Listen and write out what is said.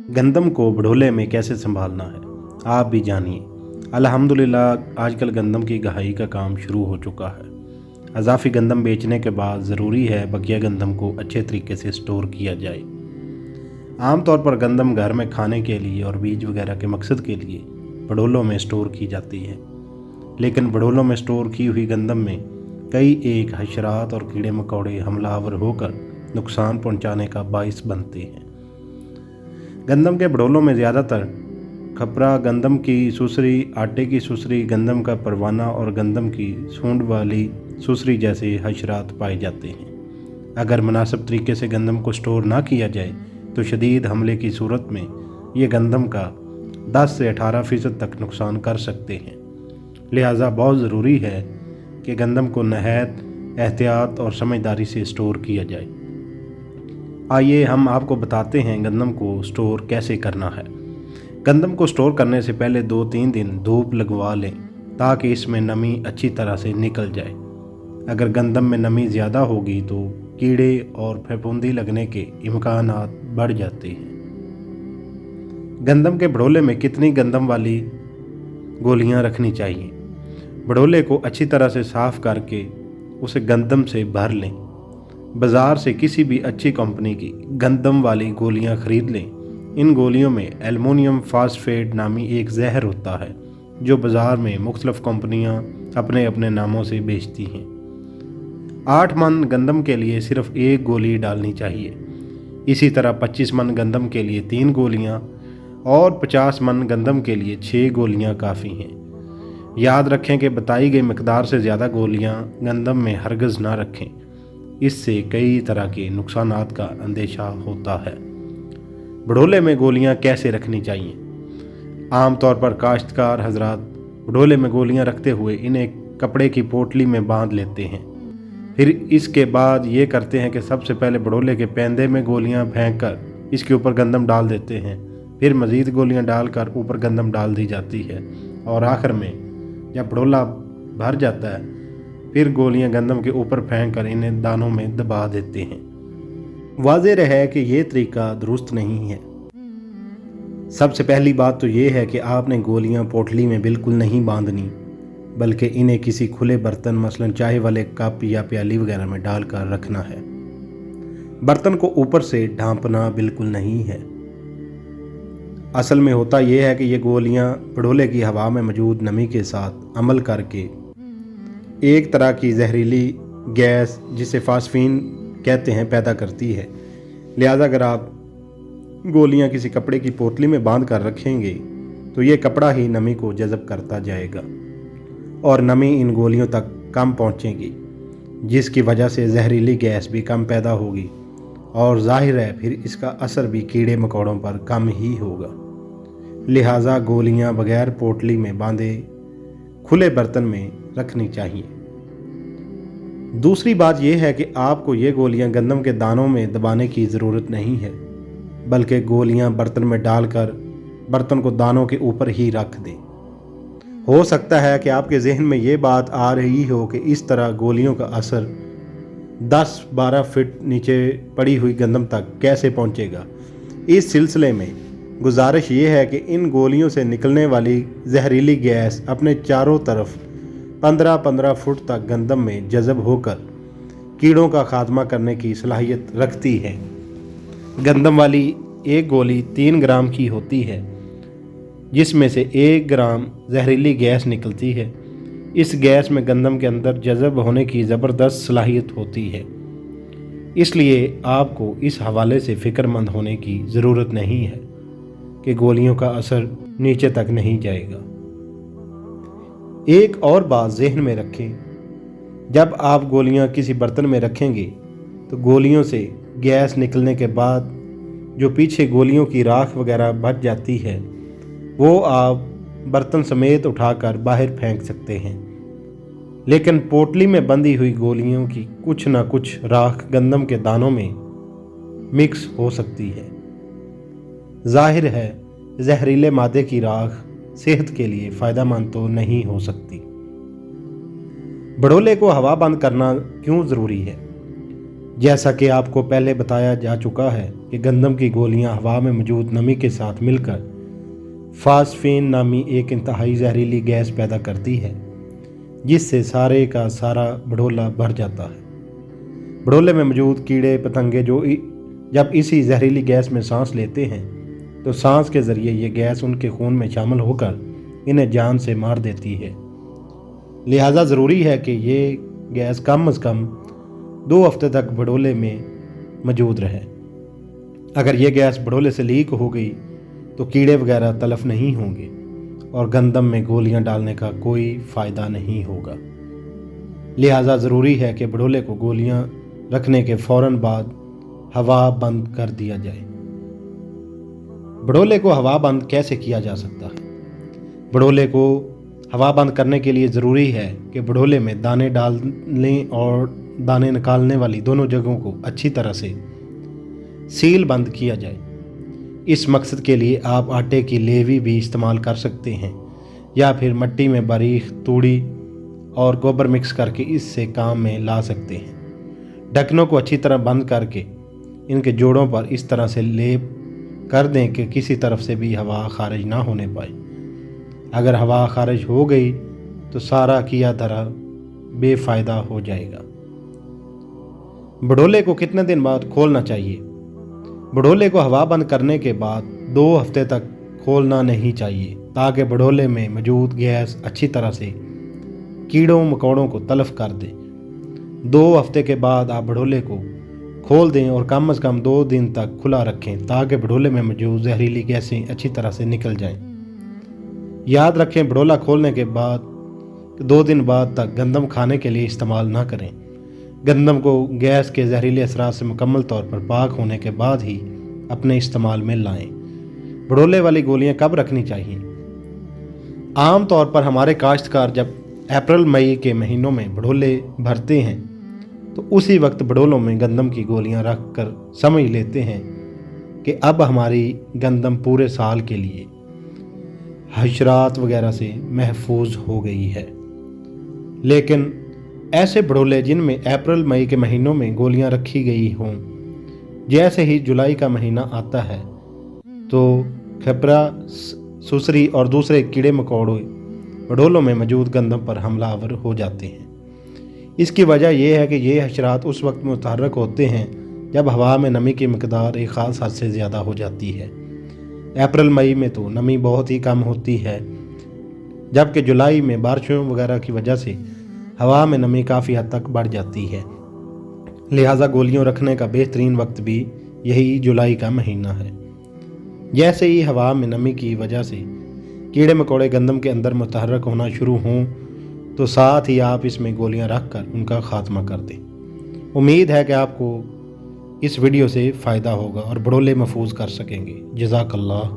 गंदम को भड़ोले में कैसे संभालना है, आप भी जानिए। अल्हम्दुलिल्लाह आजकल गंदम की गहाई का काम शुरू हो चुका है। अज़ाफ़ी गंदम बेचने के बाद ज़रूरी है बकिया गंदम को अच्छे तरीके से स्टोर किया जाए। आम तौर पर गंदम घर में खाने के लिए और बीज वगैरह के मकसद के लिए भड़ोलों में स्टोर की जाती है, लेकिन भड़ोलों में स्टोर की हुई गंदम में कई एक हशरात और कीड़े मकोड़े हमलावर होकर नुकसान पहुंचाने का बाइस बनते हैं। गंदम के भड़ोलों में ज़्यादातर खपरा, गंदम की सुसरी, आटे की सुसरी, गंदम का परवाना और गंदम की सूंड वाली सुसरी जैसे हशरात पाए जाते हैं। अगर मुनासिब तरीके से गंदम को स्टोर ना किया जाए तो शदीद हमले की सूरत में ये गंदम का 10 से 18% तक नुकसान कर सकते हैं। लिहाजा बहुत ज़रूरी है कि गंदम को नहायत एहतियात और समझदारी से स्टोर किया जाए। आइए हम आपको बताते हैं गंदम को स्टोर कैसे करना है। गंदम को स्टोर करने से पहले 2-3 दिन धूप लगवा लें ताकि इसमें नमी अच्छी तरह से निकल जाए। अगर गंदम में नमी ज़्यादा होगी तो कीड़े और फफूंदी लगने के इम्कानात बढ़ जाते हैं। गंदम के भड़ोले में कितनी गंदम वाली गोलियां रखनी चाहिए? भड़ोले को अच्छी तरह से साफ़ करके उसे गंदम से भर लें। बाज़ार से किसी भी अच्छी कंपनी की गंदम वाली गोलियां ख़रीद लें। इन गोलियों में एल्युमिनियम फास्फेट नामी एक जहर होता है जो बाज़ार में मुख्तलिफ़ कंपनियां अपने अपने नामों से बेचती हैं। 8 मन गंदम के लिए सिर्फ 1 गोली डालनी चाहिए। इसी तरह 25 मन गंदम के लिए 3 गोलियां और 50 मन गंदम के लिए 6 गोलियां काफ़ी हैं। याद रखें कि बताई गई मकदार से ज़्यादा गोलियां गंदम में हरगिज़ ना रखें, इससे कई तरह के नुकसानात का अंदेशा होता है। भड़ोले में गोलियां कैसे रखनी चाहिए? आम तौर पर काश्तकार हजरात भड़ोले में गोलियां रखते हुए इन्हें कपड़े की पोटली में बांध लेते हैं। फिर इसके बाद ये करते हैं कि सबसे पहले भड़ोले के पैंदे में गोलियां फेंक कर इसके ऊपर गंदम डाल देते हैं। फिर मज़ीद गोलियां डालकर ऊपर गंदम डाल दी जाती है और आखिर में जब भड़ोला भर जाता है फिर गोलियां गंदम के ऊपर फेंक कर इन्हें दानों में दबा देते हैं। वाज़ेह है कि ये तरीका दुरुस्त नहीं है। सबसे पहली बात तो ये है कि आपने गोलियां पोटली में बिल्कुल नहीं बांधनी, बल्कि इन्हें किसी खुले बर्तन मसलन चाय वाले कप या प्याली वगैरह में डालकर रखना है। बर्तन को ऊपर से ढांपना बिल्कुल नहीं है। असल में होता यह है कि ये गोलियां भड़ोले की हवा में मौजूद नमी के साथ अमल करके एक तरह की जहरीली गैस जिसे फास्फीन कहते हैं पैदा करती है। लिहाजा अगर आप गोलियां किसी कपड़े की पोटली में बांध कर रखेंगे तो ये कपड़ा ही नमी को जज़ब करता जाएगा और नमी इन गोलियों तक कम पहुंचेगी, जिसकी वजह से जहरीली गैस भी कम पैदा होगी और जाहिर है फिर इसका असर भी कीड़े मकोड़ों पर कम ही होगा। लिहाजा गोलियां बगैर पोटली में बांधे खुले बर्तन में रखनी चाहिए। दूसरी बात यह है कि आपको ये गोलियां गंदम के दानों में दबाने की ज़रूरत नहीं है, बल्कि गोलियां बर्तन में डालकर बर्तन को दानों के ऊपर ही रख दें। हो सकता है कि आपके जहन में ये बात आ रही हो कि इस तरह गोलियों का असर 10-12 फीट नीचे पड़ी हुई गंदम तक कैसे पहुंचेगा। इस सिलसिले में गुजारिश ये है कि इन गोलियों से निकलने वाली जहरीली गैस अपने चारों तरफ 15-15 फुट तक गंदम में जज़ब होकर कीड़ों का खात्मा करने की सलाहियत रखती है। गंदम वाली एक गोली 3 ग्राम की होती है, जिसमें से 1 ग्राम जहरीली गैस निकलती है। इस गैस में गंदम के अंदर जज़ब होने की ज़बरदस्त सलाहियत होती है, इसलिए आपको इस हवाले से फ़िक्रमंद होने की ज़रूरत नहीं है कि गोलियों का असर नीचे तक नहीं जाएगा। एक और बात जहन में रखें, जब आप गोलियां किसी बर्तन में रखेंगे तो गोलियों से गैस निकलने के बाद जो पीछे गोलियों की राख वगैरह बच जाती है वो आप बर्तन समेत उठाकर बाहर फेंक सकते हैं, लेकिन पोटली में बंधी हुई गोलियों की कुछ ना कुछ राख गंदम के दानों में मिक्स हो सकती है। जाहिर है जहरीले मादे की राख सेहत के लिए फ़ायदेमंद तो नहीं हो सकती। भड़ोले को हवा बंद करना क्यों ज़रूरी है? जैसा कि आपको पहले बताया जा चुका है कि गंदम की गोलियां हवा में मौजूद नमी के साथ मिलकर फास्फीन नामी एक इंतहाई जहरीली गैस पैदा करती है, जिससे सारे का सारा भड़ोला भर जाता है। भड़ोले में मौजूद कीड़े पतंगे जब इसी जहरीली गैस में सांस लेते हैं तो सांस के ज़रिए ये गैस उनके खून में शामिल होकर इन्हें जान से मार देती है। लिहाजा ज़रूरी है कि ये गैस कम अज़ कम 2 हफ्ते तक भड़ोले में मौजूद रहे। अगर ये गैस भड़ोले से लीक हो गई तो कीड़े वगैरह तलफ नहीं होंगे और गंदम में गोलियां डालने का कोई फ़ायदा नहीं होगा। लिहाजा ज़रूरी है कि भड़ोले को गोलियां रखने के फ़ौरन बाद हवा बंद कर दिया जाए। भड़ोले को हवा बंद कैसे किया जा सकता है? भड़ोले को हवा बंद करने के लिए ज़रूरी है कि भड़ोले में दाने डालने और दाने निकालने वाली दोनों जगहों को अच्छी तरह से सील बंद किया जाए। इस मकसद के लिए आप आटे की लेवी भी इस्तेमाल कर सकते हैं या फिर मिट्टी में बारीक तूड़ी और गोबर मिक्स करके इससे काम में ला सकते हैं। ढक्कनों को अच्छी तरह बंद करके इनके जोड़ों पर इस तरह से लेप कर दें कि किसी तरफ से भी हवा खारिज ना होने पाए। अगर हवा खारिज हो गई तो सारा किया धरा बेफ़ायदा हो जाएगा। भड़ोले को कितने दिन बाद खोलना चाहिए? भड़ोले को हवा बंद करने के बाद 2 हफ्ते तक खोलना नहीं चाहिए ताकि भड़ोले में मौजूद गैस अच्छी तरह से कीड़ों मकोड़ों को तलफ कर दे। 2 हफ्ते के बाद आप भड़ोले को खोल दें और कम से कम 2 दिन तक खुला रखें ताकि भड़ोले में मौजूद जहरीली गैसें अच्छी तरह से निकल जाएं। याद रखें, भड़ोला खोलने के बाद 2 दिन बाद तक गंदम खाने के लिए इस्तेमाल ना करें। गंदम को गैस के जहरीले असरात से मुकम्मल तौर पर पाक होने के बाद ही अपने इस्तेमाल में लाएं। भड़ोले वाली गोलियां कब रखनी चाहिए? आम तौर पर हमारे काश्तकार जब अप्रैल मई के महीनों में भड़ोले भरते हैं तो उसी वक्त भड़ोलों में गंदम की गोलियां रख कर समझ लेते हैं कि अब हमारी गंदम पूरे साल के लिए हशरात वगैरह से महफूज हो गई है। लेकिन ऐसे भड़ोले जिनमें अप्रैल मई के महीनों में गोलियां रखी गई हों, जैसे ही जुलाई का महीना आता है तो खपरा, सुसरी और दूसरे कीड़े मकोड़े भड़ोलों में मौजूद गंदम पर हमलावर हो जाते हैं। इसकी वजह यह है कि ये हशरात उस वक्त मुतहर्रक होते हैं जब हवा में नमी की मकदार एक ख़ास हद से ज़्यादा हो जाती है। अप्रैल मई में तो नमी बहुत ही कम होती है, जबकि जुलाई में बारिशों वगैरह की वजह से हवा में नमी काफ़ी हद तक बढ़ जाती है। लिहाजा गोलियों रखने का बेहतरीन वक्त भी यही जुलाई का महीना है। जैसे ही हवा में नमी की वजह से कीड़े मकोड़े गंदम के अंदर मुतहर्रक होना शुरू हों तो साथ ही आप इसमें गोलियां रख कर उनका ख़ात्मा कर दें। उम्मीद है कि आपको इस वीडियो से फ़ायदा होगा और भड़ोले महफूज कर सकेंगे। जज़ाकल्लाह।